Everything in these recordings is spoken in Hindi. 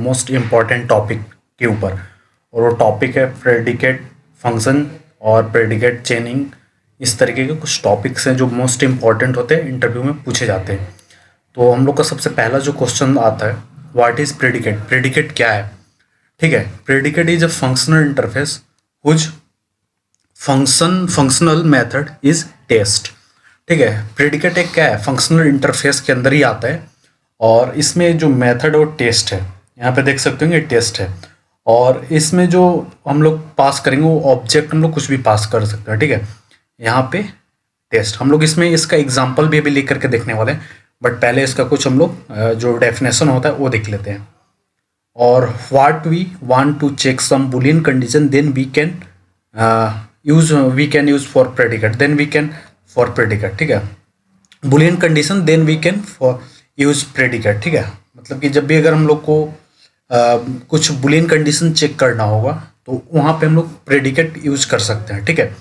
मोस्ट इम्पॉर्टेंट टॉपिक के ऊपर, और वो टॉपिक है प्रेडिकेट फंक्शन और प्रेडिकेट चेनिंग। इस तरीके के कुछ टॉपिक्स हैं जो मोस्ट इम्पॉर्टेंट होते हैं, इंटरव्यू में पूछे जाते हैं। तो हम लोग का सबसे पहला जो क्वेश्चन आता है, व्हाट इज प्रेडिकेट। प्रेडिकेट क्या है? ठीक है, predicate is a functional interface whose functional method is test. ठीक है, प्रेडिकेट एक क्या है, फंक्शनल इंटरफेस के अंदर ही आता है, और इसमें जो मेथड और टेस्ट है, यहाँ पे देख सकते होंगे टेस्ट है, और इसमें जो हम लोग पास करेंगे वो ऑब्जेक्ट हम लोग कुछ भी पास कर सकते हैं। ठीक है, यहाँ पे टेस्ट हम लोग इसमें इसका एग्जाम्पल भी अभी लिख करके देखने वाले हैं, बट पहले इसका कुछ हम लोग जो डेफिनेशन होता है वो देख लेते हैं। और what we want to check some boolean condition then we can use for predicate, then we can for predicate. ठीक है, boolean condition then we can for use predicate. ठीक है, मतलब कि जब भी अगर हम लोग को कुछ बुलियन कंडीशन चेक करना होगा तो वहाँ पे हम लोग प्रेडिकेट यूज कर सकते हैं। ठीक है,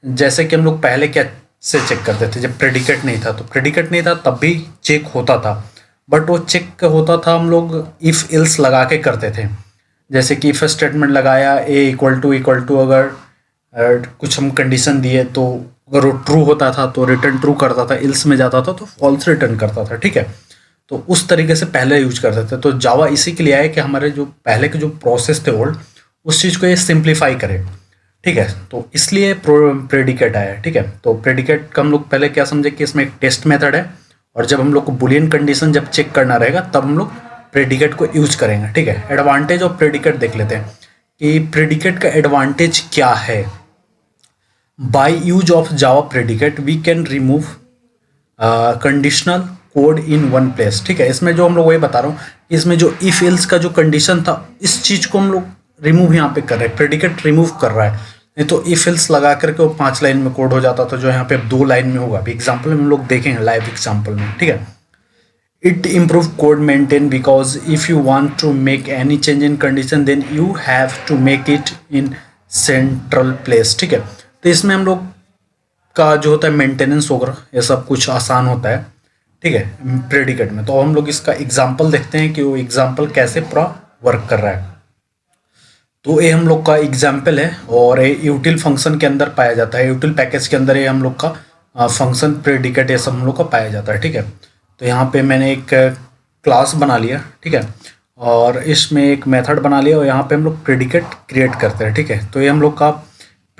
जैसे कि हम लोग पहले क्या से चेक करते थे, जब प्रेडिकेट नहीं था, तो प्रेडिकेट नहीं था तब भी चेक होता था, बट वो चेक होता था हम लोग इफ इल्स लगा के करते थे। जैसे कि इफ स्टेटमेंट लगाया ए इक्वल टू अगर कुछ हम कंडीशन दिए, तो अगर वो ट्रू होता था तो रिटर्न ट्रू करता था, इल्स में जाता था तो फॉल्स रिटर्न करता था। ठीक है, तो उस तरीके से पहले यूज करते थे। तो जावा इसी के लिए आया कि हमारे जो पहले के जो प्रोसेस थे ओल्ड, उस चीज़ को ये सिंप्लीफाई करे। ठीक है, तो इसलिए प्रेडिकेट आया। ठीक है, तो प्रेडिकेट का हम लोग पहले क्या समझे कि इसमें एक टेस्ट मेथड है, और जब हम लोग को बुलियन कंडीशन जब चेक करना रहेगा तब हम लोग प्रेडिकेट को यूज करेंगे। ठीक है, एडवांटेज ऑफ प्रेडिकेट देख लेते हैं कि प्रेडिकेट का एडवांटेज क्या है। By use of Java predicate we can remove conditional code in one place. ठीक है, इसमें जो हम लोग वही बता रहा हूँ, इसमें जो इफ एल्स का जो कंडीशन था, इस चीज़ को हम लोग रिमूव यहाँ पे कर रहे हैं, प्रेडिकेट रिमूव कर रहा है। नहीं तो इफ एल्स लगा करके वो 5 लाइन में कोड हो जाता था, जो यहाँ पे 2 लाइन में होगा। अभी एग्जाम्पल में हम लोग देखेंगे, लाइव एग्जाम्पल में। ठीक है, it improve code maintain because if you want to make any change in condition then you have to make it in central place. ठीक है, तो इसमें हम लोग का जो होता है मेंटेनेंस वगैरह ये सब कुछ आसान होता है। ठीक है, प्रेडिकेट में। तो हम लोग इसका एग्जाम्पल देखते हैं कि वो एग्जाम्पल कैसे पूरा वर्क कर रहा है। तो ये हम लोग का एग्जाम्पल है, और ये यूटिल फंक्शन के अंदर पाया जाता है, यूटिल पैकेज के अंदर ये हम लोग का फंक्शन प्रेडिकेट ये सब हम लोग का पाया जाता है। ठीक है, तो यहाँ पे मैंने एक क्लास बना लिया। ठीक है, और इसमें एक मेथड बना लिया, और यहाँ पे हम लोग प्रेडिकेट क्रिएट करते हैं। ठीक है, तो ये हम लोग का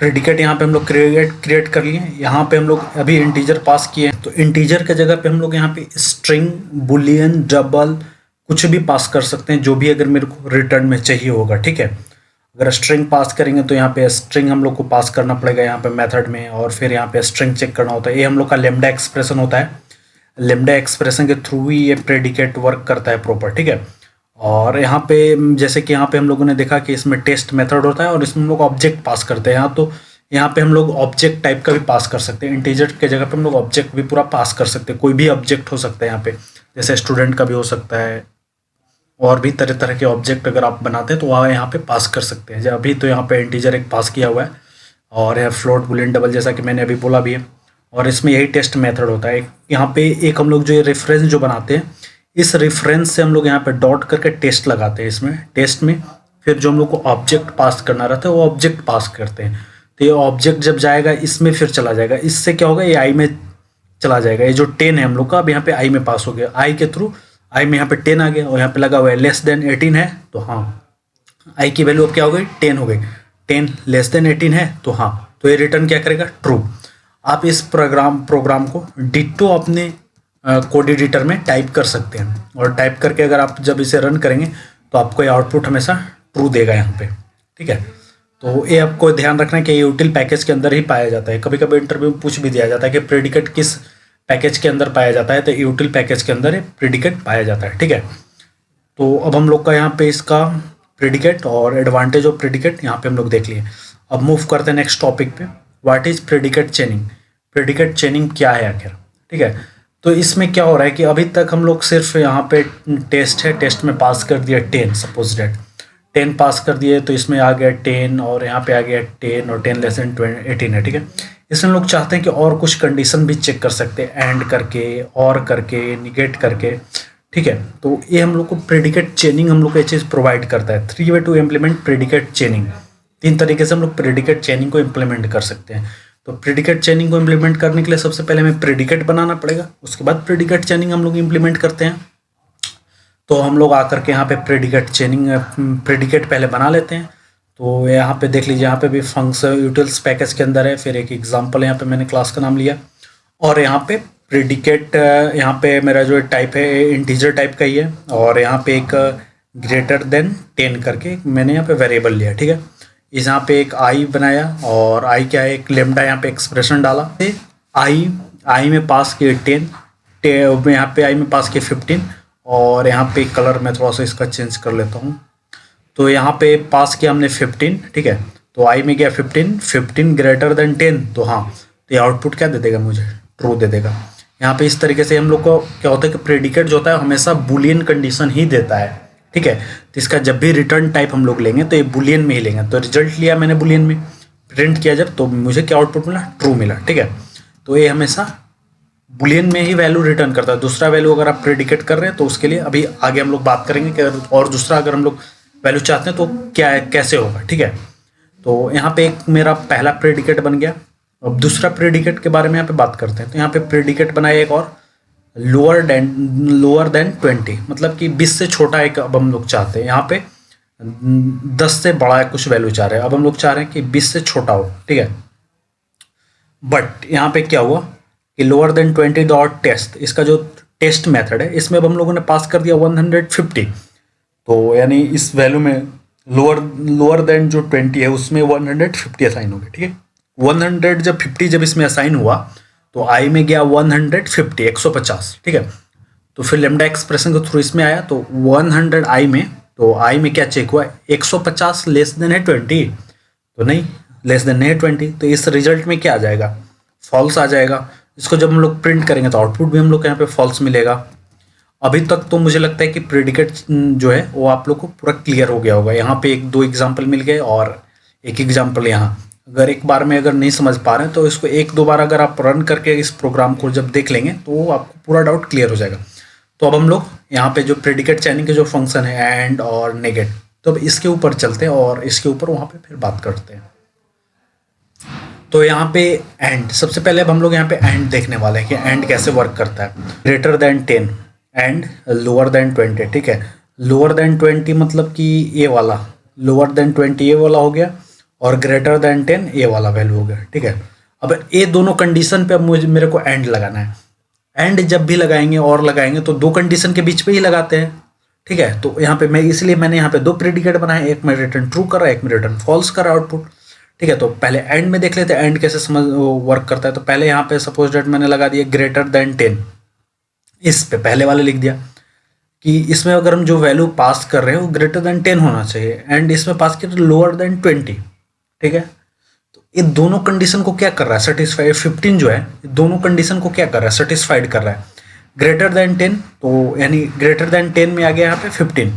प्रेडिकेट यहाँ पे हम लोग क्रिएट कर लिए। यहाँ पे हम लोग अभी इंटीजर पास किए, तो इंटीजर के जगह पे हम लोग यहाँ पे स्ट्रिंग, बुलियन, डबल कुछ भी पास कर सकते हैं, जो भी अगर मेरे को रिटर्न में चाहिए होगा। ठीक है, अगर स्ट्रिंग पास करेंगे तो यहाँ पे स्ट्रिंग हम लोग को पास करना पड़ेगा यहाँ पे मेथड में, और फिर यहाँ पे स्ट्रिंग चेक करना होता है। ये हम लोग का लेमडा एक्सप्रेशन होता है, लेमडा एक्सप्रेशन के थ्रू ही ये प्रेडिकेट वर्क करता है प्रॉपर। ठीक है, और यहाँ पे जैसे कि यहाँ पे हम लोगों ने देखा कि इसमें टेस्ट मेथड होता है, और इसमें हम लोग ऑब्जेक्ट पास करते हैं। यहाँ तो यहाँ पे हम लोग ऑब्जेक्ट टाइप का भी पास कर सकते हैं, इंटीजर के जगह पे हम लोग ऑब्जेक्ट भी पूरा पास कर सकते हैं। कोई भी ऑब्जेक्ट हो सकता है यहाँ पे, जैसे स्टूडेंट का भी हो सकता है, और भी तरह तरह के ऑब्जेक्ट अगर आप बनाते हैं तो वहाँ यहाँ पे पास कर सकते हैं। अभी तो यहाँ पे इंटीजर एक पास किया हुआ है, और यह फ्लोट, बुलियन, डबल जैसा कि मैंने अभी बोला भी है, और इसमें यही टेस्ट मेथड होता है। यहाँ पे एक हम लोग जो ये रेफरेंस जो बनाते हैं, इस रेफरेंस से हम लोग यहाँ पे डॉट करके टेस्ट लगाते हैं। इसमें टेस्ट में फिर जो हम लोग को ऑब्जेक्ट पास करना रहता है वो ऑब्जेक्ट पास करते हैं। तो ये ऑब्जेक्ट जब जाएगा इसमें फिर चला जाएगा, इससे क्या होगा, ये आई में चला जाएगा। ये जो 10 है हम लोग का, अब यहाँ पे आई में पास हो गया, आई के थ्रू आई में यहाँ पे 10 आ गया, और यहाँ पे लगा हुआ है लेस देन 18 है, तो हाँ आई की वैल्यू अब क्या हो गई, 10 हो गई। 10 लेस देन 18 है तो हाँ, तो ये रिटर्न क्या करेगा, ट्रू। आप इस प्रोग्राम को डिट्टो अपने कोड एडिटर में टाइप कर सकते हैं, और टाइप करके अगर आप जब इसे रन करेंगे तो आपको ये आउटपुट हमेशा ट्रू देगा यहाँ पे। ठीक है, तो ये आपको ध्यान रखना है कि यूटिल पैकेज के अंदर ही पाया जाता है। कभी कभी इंटरव्यू में पूछ भी दिया जाता है कि प्रेडिकेट किस पैकेज के अंदर पाया जाता है, तो यूटिल पैकेज के अंदर प्रेडिकेट पाया जाता है। ठीक है, तो अब हम लोग का यहाँ पे इसका प्रेडिकेट और एडवांटेज ऑफ प्रेडिकेट यहाँ पे हम लोग देख लिए। अब मूव करते हैं नेक्स्ट टॉपिक पे, व्हाट इज प्रेडिकेट चेनिंग। प्रेडिकेट चेनिंग क्या है आखिर। ठीक है, तो इसमें क्या हो रहा है कि अभी तक हम लोग सिर्फ यहाँ पे टेस्ट है, टेस्ट में पास कर दिया 10, सपोज डेट 10 पास कर दिए, तो इसमें आ गया 10, और यहाँ पे आ गया 10, और 10 लेस देन 18 है। ठीक है, इसमें लोग चाहते हैं कि और कुछ कंडीशन भी चेक कर सकते हैं, एंड करके, और करके, निगेट करके। ठीक है। तो ये हम लोग को प्रेडिकेट चेनिंग हम लोग को ये चीज़ प्रोवाइड करता है। 3 way to implement predicate chaining, 3 तरीके से हम लोग प्रेडिकेट चेनिंग को इम्प्लीमेंट कर सकते हैं। तो प्रेडिकेट चेनिंग को इम्प्लीमेंट करने के लिए सबसे पहले हमें प्रेडिकेट बनाना पड़ेगा, उसके बाद प्रेडिकेट चेनिंग हम लोग इम्प्लीमेंट करते हैं। तो हम लोग आकर के यहाँ पे प्रेडिकेट पहले बना लेते हैं। तो यहाँ पे देख लीजिए, यहाँ पे भी फंक्शन यूटिल्स पैकेज के अंदर है, फिर एक एग्जांपल यहाँ पे मैंने क्लास का नाम लिया, और यहाँ पे प्रेडिकेट, यहाँ पे मेरा जो टाइप है इंटीजर टाइप का ही है, और यहाँ पे एक ग्रेटर देन 10 करके मैंने यहाँ पे वेरिएबल लिया, ठीक है। इस यहाँ पे एक आई बनाया, और आई क्या है, एक लेमडा यहाँ पे एक्सप्रेशन डाला, आई में पास किए 10, यहाँ पे आई में पास किए 15, और यहाँ पे कलर मैं थोड़ा सा इसका चेंज कर लेता हूँ। तो यहाँ पे पास किया हमने 15, ठीक है। तो आई में गया 15 ग्रेटर देन 10, तो हाँ, तो ये आउटपुट क्या दे देगा मुझे, ट्रू दे देगा। यहाँ पे इस तरीके से हम लोग को क्या होता है कि प्रेडिकेट जो होता है हमेशा बुलियन कंडीशन ही देता है, ठीक है। तो इसका जब भी रिटर्न टाइप हम लोग लेंगे तो ये बुलियन में ही लेंगे। तो रिजल्ट लिया मैंने बुलियन में, प्रिंट किया जब, तो मुझे क्या आउटपुट मिला, ट्रू मिला, ठीक है। तो ये हमेशा बुलियन में ही वैल्यू रिटर्न करता है। दूसरा वैल्यू अगर आप प्रेडिकेट कर रहे हैं तो उसके लिए अभी आगे हम लोग बात करेंगे कि और दूसरा अगर हम लोग वैल्यू चाहते हैं तो क्या है, कैसे होगा, ठीक है। तो यहाँ पे एक मेरा पहला प्रेडिकेट बन गया। अब दूसरा प्रेडिकेट के बारे में यहाँ पे बात करते हैं। तो यहाँ पे प्रेडिकेट बनाया एक और, लोअर देन 20, मतलब कि 20 से छोटा एक अब हम लोग चाहते हैं। यहाँ पे 10 से बड़ा कुछ वैल्यू चाह रहे हैं, अब हम लोग चाह रहे हैं कि 20 से छोटा हो, ठीक है। बट यहाँ पे क्या हुआ कि लोअर देन 20 डॉट टेस्ट, इसका जो टेस्ट मेथड है इसमें अब हम लोगों ने पास कर दिया 150। तो यानी इस वैल्यू में लोअर देन जो 20 है उसमें 150 असाइन हो गया, ठीक है। 100 जब 50 जब इसमें असाइन हुआ तो आई में गया 150, ठीक है। तो फिर लेमडा एक्सप्रेशन के थ्रू इसमें आया, तो 100 आई में, तो आई में क्या चेक हुआ, 150 लेस देन है 20, तो नहीं, लेस देन है 20, तो इस रिजल्ट में क्या आ जाएगा, फॉल्स आ जाएगा। इसको जब हम लोग प्रिंट करेंगे तो आउटपुट भी हम लोग को यहाँ पे फॉल्स मिलेगा। अभी तक तो मुझे लगता है कि प्रेडिकेट जो है वो आप लोग को पूरा क्लियर हो गया होगा। यहाँ पे 1-2 एग्जाम्पल मिल गए और एक एग्जाम्पल यहाँ, अगर एक बार में अगर नहीं समझ पा रहे हैं तो इसको 1-2 बार अगर आप रन करके इस प्रोग्राम को जब देख लेंगे तो आपको पूरा डाउट क्लियर हो जाएगा। तो अब हम लोग यहाँ पे जो प्रेडिकेट चेनिंग के जो फंक्शन है एंड और नेगेट, तो अब इसके ऊपर चलते हैं और इसके ऊपर वहाँ पे फिर बात करते हैं। तो यहाँ पे एंड, सबसे पहले अब हम लोग यहाँ पे एंड देखने वाले हैं कि एंड कैसे वर्क करता है। Greater than 10 and lower than 20, ठीक है। लोअर देन 20 मतलब कि ये वाला, लोअर देन 20 ये वाला हो गया, और ग्रेटर देन 10 ये वाला वैल्यू हो गया, ठीक है। अब ये दोनों कंडीशन पे अब मेरे को एंड लगाना है। एंड जब भी लगाएंगे और लगाएंगे तो 2 कंडीशन के बीच पे ही लगाते हैं, ठीक है। तो यहाँ पे मैंने यहाँ पे 2 प्रेडिकेट बनाए, एक में रिटर्न ट्रू कर रहा है, एक में रिटर्न फॉल्स कर रहा है आउटपुट, ठीक है। तो पहले एंड में देख लेते हैं एंड कैसे समझ वर्क करता है। तो पहले यहाँ पे सपोज डेट मैंने लगा दिया ग्रेटर देन 10, इस पे पहले वाले लिख दिया कि इसमें अगर हम जो वैल्यू पास कर रहे हैं वो ग्रेटर देन 10 होना चाहिए, एंड इसमें पास किया तो लोअर देन 20, ठीक है। तो ये दोनों कंडीशन को क्या कर रहा है, सेटिस्फाइड। 15 जो है दोनों कंडीशन को क्या कर रहा है, सेटिस्फाइड कर रहा है। ग्रेटर देन 10, तो यानी ग्रेटर देन 10 में आ गया यहाँ पे 15,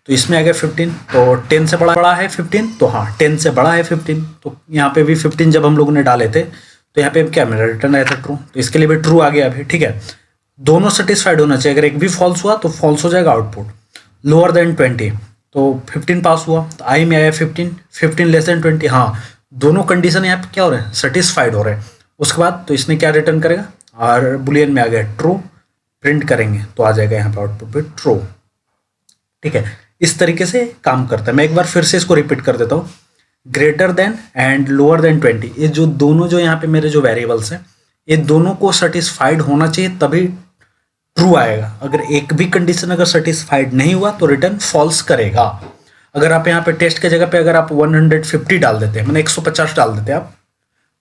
तो इसमें आ गया 15, तो 10 से बड़ा है 15, तो हाँ 10 से बड़ा है 15, तो यहाँ पे भी 15 जब हम लोगों ने डाले थे तो यहाँ पे क्या मेरा रिटर्न आया था ट्रू, तो इसके लिए भी ट्रू आ गया अभी, ठीक है। दोनों सेटिस्फाइड होना चाहिए, अगर एक भी फॉल्स हुआ तो फॉल्स हो जाएगा आउटपुट। लोअर देन 20, तो 15 पास हुआ, तो आई में आया 15 लेस देन 20, हाँ दोनों कंडीशन यहाँ पे क्या हो रहे हैं, सेटिस्फाइड हो रहे हैं। उसके बाद तो इसने क्या रिटर्न करेगा, और बुलियन में आ गया ट्रू, प्रिंट करेंगे तो आ जाएगा यहाँ पे आउटपुट पे ट्रू, ठीक है। इस तरीके से काम करता है। मैं एक बार फिर से इसको रिपीट कर देता हूँ, greater than and lower than 20, ये जो दोनों जो यहाँ पे मेरे जो वेरिएबल्स हैं ये दोनों को सेटिस्फाइड होना चाहिए तभी ट्रू आएगा। अगर एक भी कंडीशन अगर सेटिस्फाइड नहीं हुआ तो रिटर्न फॉल्स करेगा। अगर आप यहाँ पे टेस्ट के जगह पे अगर आप 150 डाल देते हैं, मैंने 150 डाल देते हैं आप,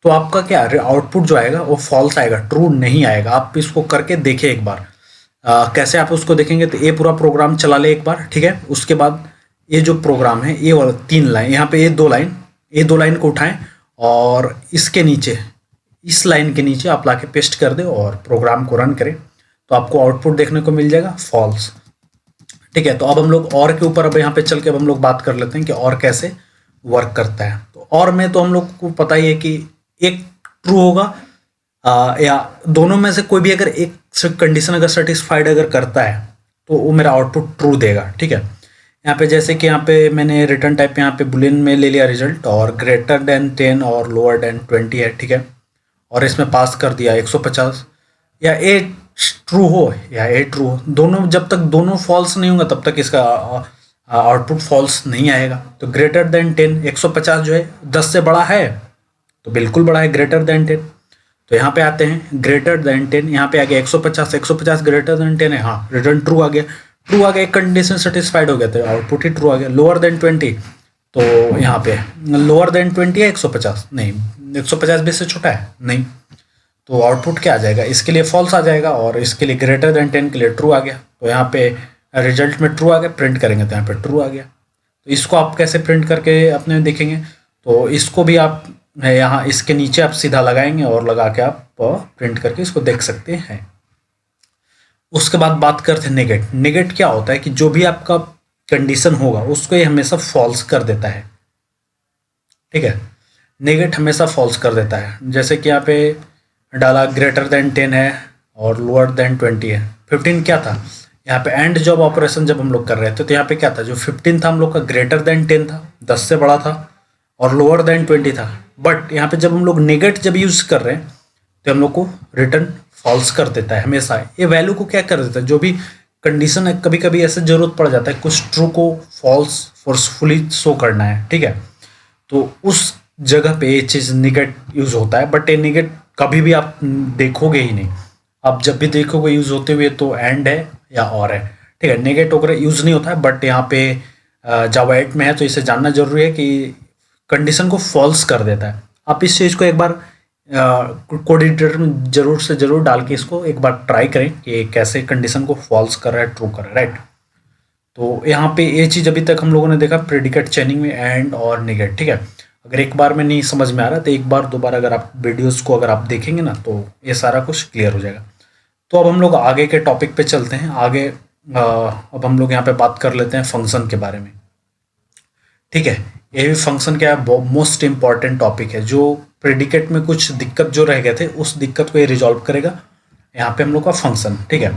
तो आपका क्या आउटपुट जो आएगा वो फॉल्स आएगा, ट्रू नहीं आएगा। आप इसको करके देखिए एक बार। कैसे आप उसको देखेंगे, तो ये पूरा प्रोग्राम चला ले एक बार, ठीक है। उसके बाद ये जो प्रोग्राम है ये वाला 3 लाइन, यहाँ पे ये 2 लाइन को उठाएं और इसके नीचे, इस लाइन के नीचे आप लाके पेस्ट कर दे और प्रोग्राम को रन करें तो आपको आउटपुट देखने को मिल जाएगा फॉल्स, ठीक है। तो अब हम लोग और के ऊपर अब यहाँ पे चल के अब हम लोग बात कर लेते हैं कि और कैसे वर्क करता है। तो और में तो हम लोग को पता ही है कि एक ट्रू होगा, या दोनों में से कोई भी अगर एक कंडीशन अगर सेटिस्फाइड अगर करता है तो वो मेरा आउटपुट ट्रू देगा, ठीक है। यहाँ पे जैसे कि यहाँ पे मैंने रिटर्न टाइप यहाँ पे बुलियन में ले लिया रिजल्ट, और ग्रेटर देन 10 और लोअर देन 20 है, ठीक है। और इसमें पास कर दिया 150, या ए ट्रू हो या ए ट्रू हो, दोनों, जब तक दोनों फॉल्स नहीं होंगे तब तक इसका आउटपुट फॉल्स नहीं आएगा। तो ग्रेटर देन 10, 150 जो है 10 से बड़ा है तो बिल्कुल बड़ा है, ग्रेटर देन 10। तो यहाँ पे आते हैं ग्रेटर देन 10, यहाँ पे आ गया 150, 150 ग्रेटर देन 10 है, हाँ रिटर्न ट्रू आ गया, ट्रू आ गया, एक कंडीशन सेटिस्फाइड हो गया तो आउटपुट ही ट्रू आ गया। लोअर देन 20, तो यहाँ पे लोअर देन 20 है 150, नहीं 150 20 से छोटा है, नहीं, तो आउटपुट क्या आ जाएगा, इसके लिए फॉल्स आ जाएगा, और इसके लिए ग्रेटर देन 10 के लिए ट्रू आ गया। तो यहाँ पे रिजल्ट में ट्रू आ गया, प्रिंट करेंगे तो यहाँ पे ट्रू आ गया। तो इसको आप कैसे प्रिंट करके अपने देखेंगे, तो इसको भी आप यहाँ इसके नीचे आप सीधा लगाएंगे और लगा के आप प्रिंट करके इसको देख सकते हैं। उसके बाद बात करते हैं नेगेट। नेगेट क्या होता है कि जो भी आपका कंडीशन होगा उसको ये हमेशा फॉल्स कर देता है, ठीक है। नेगेट हमेशा फॉल्स कर देता है। जैसे कि यहाँ पे डाला ग्रेटर देन 10 है और लोअर देन 20 है। 15 क्या था, यहाँ पे एंड जॉब ऑपरेशन जब हम लोग कर रहे थे तो यहाँ पे क्या था, जो 15 था हम लोग का ग्रेटर देन 10 था, 10 से बड़ा था, और लोअर देन 20 था। बट यहाँ पे जब हम लोग नेगेट जब यूज़ कर रहे हैं तो हम लोग को रिटर्न फॉल्स कर देता है हमेशा। ये वैल्यू को क्या कर देता है, जो भी कंडीशन है, कभी कभी ऐसे जरूरत पड़ जाता है कुछ ट्रू को फॉल्स फोर्सफुली शो करना है, ठीक है। तो उस जगह पे ये चीज़ नेगेट यूज़ होता है। बट ये नेगेट कभी भी आप देखोगे ही नहीं, आप जब भी देखोगे यूज़ होते हुए तो एंड है या और है, ठीक है। नेगेट वगैरह यूज़ नहीं होता है। बट यहाँ पे जावा 8 में है तो इसे जानना जरूरी है कि कंडीशन को फॉल्स कर देता है। आप इस चीज़ को एक बार कोड एडिटर में जरूर से जरूर डाल के इसको एक बार ट्राई करें कि कैसे कंडीशन को फॉल्स कर रहा है, ट्रू कर रहा है, राइट। तो यहाँ पे ये चीज़ अभी तक हम लोगों ने देखा प्रेडिकेट चेनिंग में एंड और नेगेट, ठीक है। अगर एक बार में नहीं समझ में आ रहा तो एक बार दो बार अगर आप वीडियोस को अगर आप देखेंगे ना तो ये सारा कुछ क्लियर हो जाएगा। तो अब हम लोग आगे के टॉपिक पे चलते हैं। आगे अब हम लोग यहाँ पे बात कर लेते हैं फंक्शन के बारे में, ठीक है। ये भी फंक्शन क्या है, मोस्ट इंपॉर्टेंट टॉपिक है, जो प्रेडिकेट में कुछ दिक्कत जो रह गए थे उस दिक्कत को ये रिजॉल्व करेगा। यहाँ पे हम लोग का फंक्शन, ठीक है।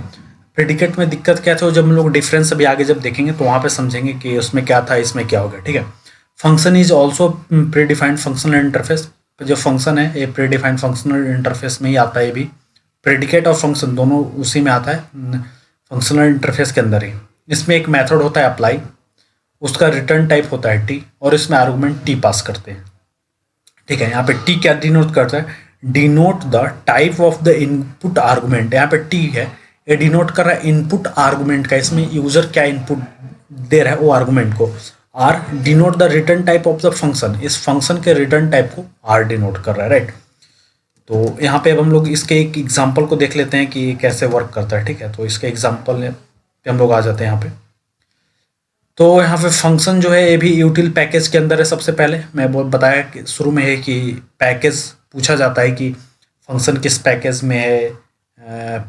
प्रेडिकेट में दिक्कत क्या था, जब हम लोग डिफरेंस अभी आगे जब देखेंगे तो वहाँ पे समझेंगे कि उसमें क्या था, इसमें क्या हो गया, ठीक है। Function is also predefined functional interface. जो फंक्शन है ये प्रीडिफाइंड फंक्शनल इंटरफेस में ही आता है। ये भी प्रेडिकेट और फंक्शन दोनों उसी में आता है, फंक्शनल इंटरफेस के अंदर ही। इसमें एक मेथड होता है अप्लाई, उसका रिटर्न टाइप होता है टी, और इसमें आर्गुमेंट टी पास करते हैं, ठीक है। यहाँ पे टी क्या डिनोट करता है, denote the type of the input argument. यहाँ पे टी है, ये डिनोट कर रहा है इनपुट आर्गुमेंट का, इसमें यूजर क्या इनपुट दे रहा है वो आर्गुमेंट को। R denote the return type of the function, इस फंक्शन के रिटर्न टाइप को आर डिनोट कर रहा है, राइट। तो यहाँ पे अब हम लोग इसके एक एग्जांपल को देख लेते हैं कि ये कैसे वर्क करता है, ठीक है। तो इसके एग्जांपल पे हम लोग आ जाते हैं यहाँ पे। तो यहाँ पे फंक्शन जो है ये भी यूटिल पैकेज के अंदर है। सबसे पहले मैं बताया कि शुरू में है कि पैकेज पूछा जाता है कि फंक्शन किस पैकेज में है,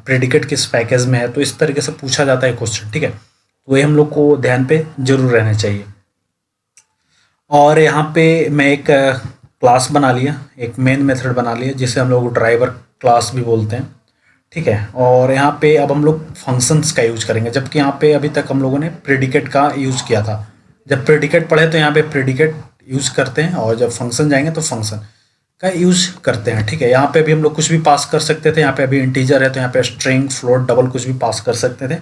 प्रेडिकेट किस पैकेज में है, तो इस तरीके से पूछा जाता है क्वेश्चन, ठीक है। तो ये हम लोग को ध्यान पे जरूर रहना चाहिए। और यहाँ पे मैं एक क्लास बना लिया, एक मेन मेथड बना लिया जिसे हम लोग ड्राइवर क्लास भी बोलते हैं, ठीक है। और यहाँ पे अब हम लोग फंक्शंस का यूज करेंगे, जबकि यहाँ पे अभी तक हम लोगों ने प्रेडिकेट का यूज किया था। जब प्रेडिकेट पढ़े तो यहाँ पे प्रेडिकेट यूज करते हैं, और जब फंक्शन जाएंगे तो फंक्शन का यूज करते हैं, ठीक है। यहाँ पे भी हम लोग कुछ भी पास कर सकते थे। यहाँ पे अभी इंटीजर है तो यहाँ पे स्ट्रिंग, फ्लोट, डबल कुछ भी पास कर सकते थे,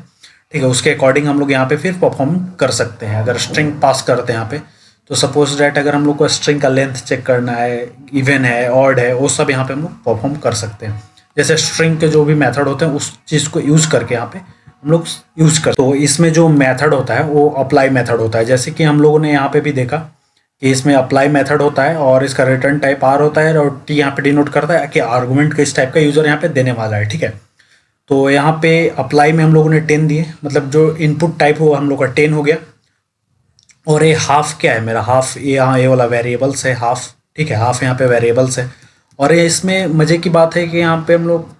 ठीक है। उसके अकॉर्डिंग हम लोग यहाँ पे फिर परफॉर्म कर सकते हैं। अगर स्ट्रिंग पास करते हैं यहाँ पे तो सपोज डैट अगर हम लोग को स्ट्रिंग का लेंथ चेक करना है, इवन है, ऑड है, वो सब यहाँ पे हम लोग परफॉर्म कर सकते हैं। जैसे स्ट्रिंग के जो भी मेथड होते हैं उस चीज़ को यूज़ करके यहाँ पे हम लोग यूज़ करते हैं। तो इसमें जो मेथड होता है वो अप्लाई मेथड होता है। जैसे कि हम लोगों ने यहाँ पे भी देखा कि इसमें अप्लाई मेथड होता है और इसका रिटर्न टाइप आर होता है, और टी यहाँ पे डिनोट करता है कि आर्गुमेंट किस टाइप का यूज़र यहाँ पे देने वाला है, ठीक है। तो यहाँ पे अप्लाई में हम लोगों ने 10 दिए, मतलब जो इनपुट टाइप हो हम लोग का 10 हो गया। और ये हाफ क्या है मेरा, हाफ ये यहाँ ये वाला वेरिएबल्स है हाफ, ठीक है। हाफ यहाँ पे वेरिएबल्स है। और ये इसमें मज़े की बात है कि यहाँ पे हम लोग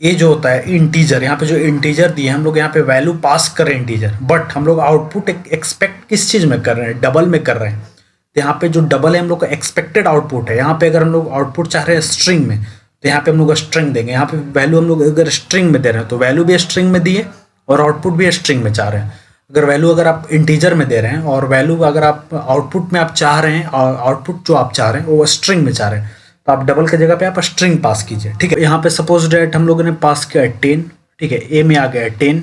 ये जो होता है इंटीजर, यहाँ पे जो इंटीजर दिए हम लोग यहाँ पे वैल्यू पास कर रहे हैं इंटीजर, बट हम लोग आउटपुट एक्सपेक्ट किस चीज़ में कर रहे हैं, डबल में कर रहे हैं। तो यहाँ पे जो डबल है हम लोग का एक्सपेक्टेड आउटपुट है। यहाँ पे अगर हम लोग आउटपुट चाह रहे हैं स्ट्रिंग में तो यहाँ पे हम लोग स्ट्रिंग देंगे। यहाँ पे वैल्यू हम लोग अगर स्ट्रिंग में दे रहे हैं तो वैल्यू भी स्ट्रिंग में दी है और आउटपुट भी स्ट्रिंग में चाह रहे हैं। अगर वैल्यू अगर आप इंटीजर में दे रहे हैं और वैल्यू अगर आप आउटपुट में आप चाह रहे हैं और आउटपुट जो आप चाह रहे हैं वो स्ट्रिंग में चाह रहे हैं, तो आप डबल की जगह पे आप स्ट्रिंग पास कीजिए। ठीक है, यहाँ पे सपोज डेट हम लोगों ने पास किया 10। ठीक है, ए में आ गया 10,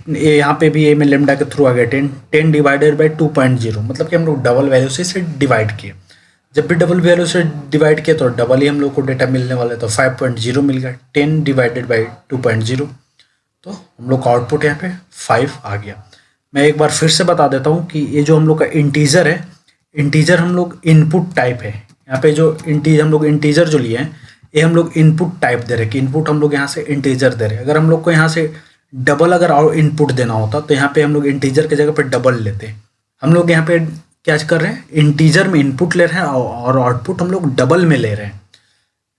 ए यहाँ पे भी ए में लेमडा के थ्रू आ गया 10। 10 डिवाइडेड बाई 2.0, मतलब कि हम लोग डबल वैल्यू से इसे डिवाइड किए। जब भी डबल वैल्यू से डिवाइड किया तो डबल ही हम लोग को डेटा मिलने वाला है, तो 5.0 मिल गया। 10 डिवाइडेड बाई 2.0, तो हम लोग का आउटपुट यहाँ पे 5 आ गया। मैं एक बार फिर से बता देता हूँ कि ये जो हम लोग का इंटीजर है, इंटीजर हम लोग इनपुट टाइप है। यहाँ पे जो हम लोग इंटीजर जो लिए हैं ये हम लोग इनपुट टाइप दे रहे हैं कि इनपुट हम लोग यहाँ से इंटीजर दे रहे हैं। अगर हम लोग को यहाँ से डबल अगर इनपुट देना होता तो यहाँ पे हम लोग इंटीजर की जगह पे डबल लेते हैं। हम लोग यहाँ पे क्या कर रहे हैं, इंटीजर में इनपुट ले रहे हैं और आउटपुट हम लोग डबल में ले रहे हैं।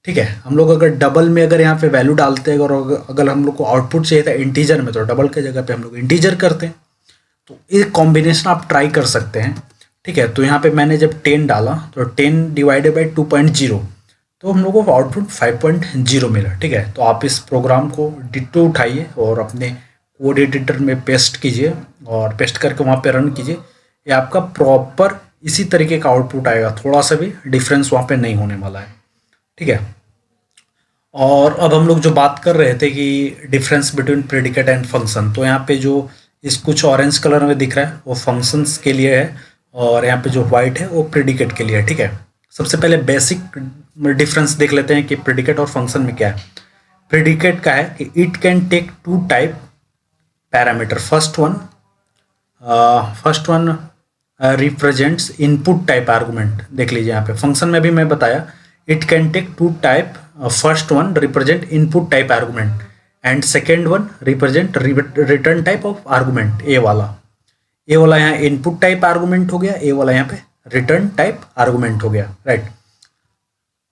ठीक है, हम लोग अगर डबल में अगर यहाँ पे वैल्यू डालते हैं और अगर हम लोग को आउटपुट चाहिए था इंटीजर में, तो डबल की जगह पे हम लोग इंटीजर करते हैं। तो ये कॉम्बिनेशन आप ट्राई कर सकते हैं। ठीक है, तो यहाँ पे मैंने जब 10 डाला तो 10 डिवाइडेड बाई 2.0, तो हम लोगों को आउटपुट 5.0 मिला। ठीक है, तो आप इस प्रोग्राम को डिट्टो उठाइए और अपने कोड एडिटर में पेस्ट कीजिए और पेस्ट करके वहाँ पे रन कीजिए। ये आपका प्रॉपर इसी तरीके का आउटपुट आएगा, थोड़ा सा भी डिफरेंस वहाँ पे नहीं होने वाला है। ठीक है, और अब हम लोग जो बात कर रहे थे कि difference between predicate and function, तो यहाँ पे जो इस कुछ ऑरेंज कलर में दिख रहा है वो फंक्शंस के लिए है और यहाँ पे जो वाइट है वो प्रेडिकेट के लिए है। ठीक है, सबसे पहले बेसिक डिफरेंस देख लेते हैं कि प्रेडिकेट और फंक्शन में क्या है। प्रेडिकेट का है कि it can take 2 type parameter. First one represents input type argument. देख लीजिए यहाँ पे फंक्शन में भी मैं बताया it can take 2 type. First one represent input type argument and second one represent return type of argument. A वाला यहाँ इनपुट टाइप आर्गुमेंट हो गया, ए वाला यहाँ पे रिटर्न टाइप आर्गुमेंट हो गया, राइट।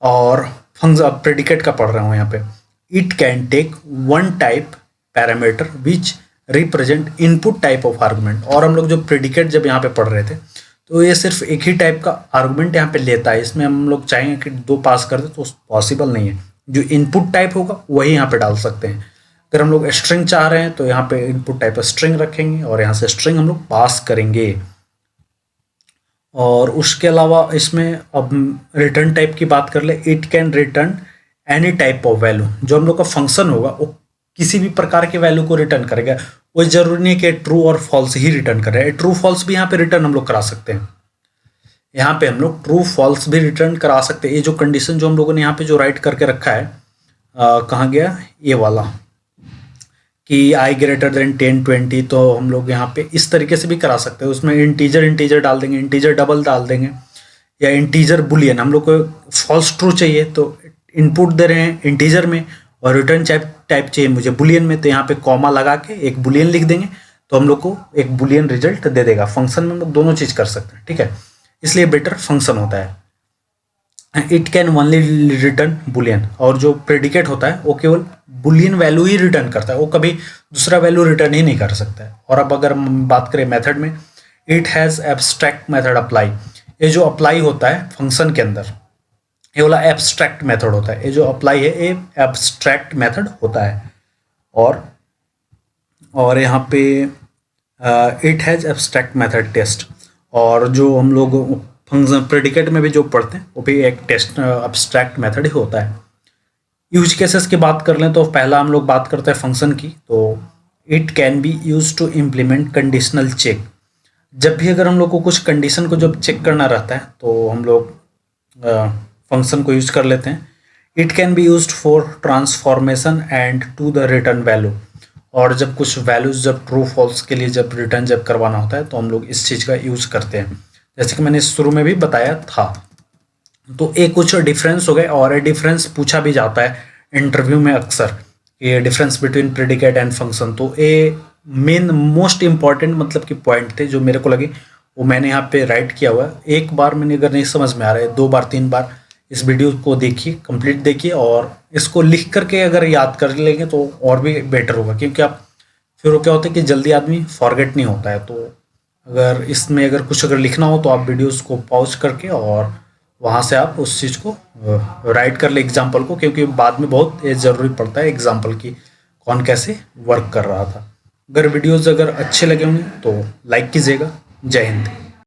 और फंक्शन प्रेडिकेट का पढ़ रहा हूँ यहाँ पे, it can take 1 type parameter which represent input type of argument. और हम लोग जो प्रेडिकेट जब यहाँ पे पढ़ रहे थे तो ये सिर्फ एक ही टाइप का आर्गुमेंट यहाँ पे लेता है। इसमें हम लोग चाहेंगे कि 2 पास कर दे तो पॉसिबल नहीं है। जो इनपुट टाइप होगा वही यहाँ पे डाल सकते हैं। अगर हम लोग स्ट्रिंग चाह रहे हैं तो यहाँ पे इनपुट टाइप स्ट्रिंग रखेंगे और यहाँ से स्ट्रिंग हम लोग पास करेंगे। और उसके अलावा इसमें अब रिटर्न टाइप की बात कर ले, it can return any type of value. जो हम लोग का फंक्शन होगा वो किसी भी प्रकार के वैल्यू को रिटर्न करेगा। वो जरूरी नहीं है कि ट्रू और फॉल्स ही रिटर्न कर रहे हैं, ट्रू फॉल्स भी यहाँ पे रिटर्न हम लोग करा सकते हैं। यहाँ पे हम लोग ट्रू फॉल्स भी रिटर्न करा सकते हैं। ये जो कंडीशन जो हम लोगों ने यहाँ पे जो राइट करके रखा है, कहाँ गया ये वाला, कि i ग्रेटर देन 10 20, तो हम लोग यहाँ पे इस तरीके से भी करा सकते हैं। उसमें इंटीजर डाल देंगे, इंटीजर डबल डाल देंगे, या इंटीजर बुलियन। हम लोग को फॉल्स ट्रू चाहिए तो इनपुट दे रहे हैं इंटीजर में और रिटर्न टाइप चाहिए मुझे बुलियन में, तो यहाँ पे कॉमा लगा के एक बुलियन लिख देंगे तो हम लोग को एक बुलियन रिजल्ट दे देगा। फंक्शन में हम लोग दोनों चीज़ कर सकते हैं। ठीक है, इसलिए बेटर फंक्शन होता है। It can only return Boolean, और जो प्रेडिकेट होता है वो केवल बुलियन वैल्यू ही रिटर्न करता है, वो कभी दूसरा वैल्यू रिटर्न ही नहीं कर सकता है। और अब अगर हम बात करें मेथड में, it has abstract method apply. ये जो अप्लाई होता है फंक्शन के अंदर, ये वाला एब्स्ट्रैक्ट मेथड होता है। ये जो अप्लाई है ये एब्स्ट्रैक्ट मेथड होता है। और यहाँ पे it has abstract method test, और जो हम लोग फंक्शन प्रेडिकेट में भी जो पढ़ते हैं वो भी एक टेस्ट एब्स्ट्रैक्ट मेथड ही होता है। यूज केसेस की बात कर लें तो पहला हम लोग बात करते हैं फंक्शन की, तो it can be use to implement conditional check. जब भी अगर हम लोग को कुछ कंडीशन को जब चेक करना रहता है तो हम लोग फंक्शन को यूज कर लेते हैं। It can be use for transformation and to the return value, और जब कुछ वैल्यूज जब ट्रू फॉल्स के लिए जब रिटर्न जब करवाना होता है तो हम लोग इस चीज़ का यूज करते हैं, जैसे कि मैंने शुरू में भी बताया था। तो एक कुछ डिफरेंस हो गए, और ये डिफरेंस पूछा भी जाता है इंटरव्यू में अक्सर, ये difference between predicate and function. तो ये मेन मोस्ट इंपॉर्टेंट मतलब कि पॉइंट थे जो मेरे को लगे, वो मैंने यहाँ पे राइट किया हुआ है। एक बार मैंने अगर नहीं समझ में आ रहा है 2 बार 3 बार इस वीडियो को देखिए, कंप्लीट देखिए, और इसको लिख करके अगर याद कर लेंगे तो और भी बेटर होगा, क्योंकि आप फिर वो क्या होता है कि जल्दी आदमी फॉरगेट नहीं होता है। तो अगर इसमें अगर कुछ अगर लिखना हो तो आप वीडियोस को पॉज करके और वहाँ से आप उस चीज़ को राइट कर ले एग्जाम्पल को, क्योंकि बाद में बहुत ये ज़रूरी पड़ता है एग्जाम्पल की कौन कैसे वर्क कर रहा था। अगर वीडियोज़ अगर अच्छे लगे होंगे तो लाइक कीजिएगा। जय हिंद।